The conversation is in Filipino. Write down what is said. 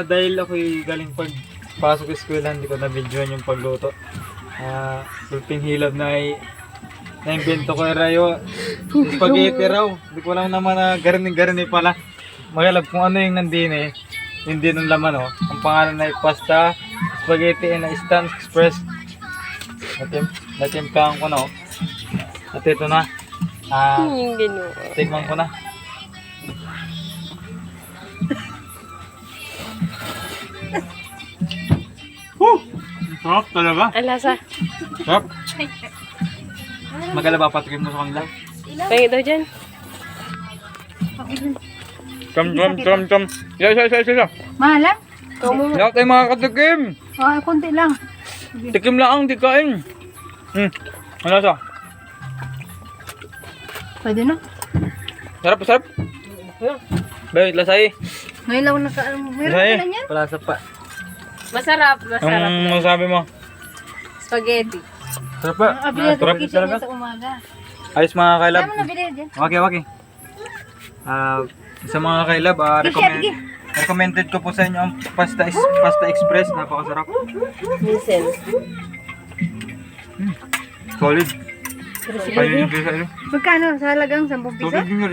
Dahil ako'y galing pagpasok sa eskwela, hindi ko na-videoan yung pagluto. Sulting hilab na ay na-invento ko rayo. Spaghetti raw. Hindi ko lang naman na garni-garni pala. Magalab kung ano yung nandin eh. Hindi ng laman oh. Ang pangalan ay pasta, spaghetti and instant express. Natimplahan ko na oh. At ito na. Yung ginawa. Tikman ko na. Sarap talaga. Ang lasa. Sarap. Magalaba patikim mo sa kanila. Pahingin daw dyan. Chom. Isa. Mahalan? Ikaw mo. Lahat tayo makakatikim. Kunti lang. Tikim lang, di kain. Ano lasa? Pwede na. Sarap. Bakit lasay? Ngayon lang ako meron Lasay. ka na niyan? Palasa pa. Masarap. Ang masabi mo? Spaghetti. Sarap pa. Sarap Kisya talaga. niya sa umaga. Ayos mga kailab. Tama na bilhin dyan. Okay. Sa mga kailab, recommended ko po sa inyo ang Pasta Express. Napakasarap. Minsan. Solid. Ayun yung pisa. Magkano? Sa halagang 10 piso? Solid yun.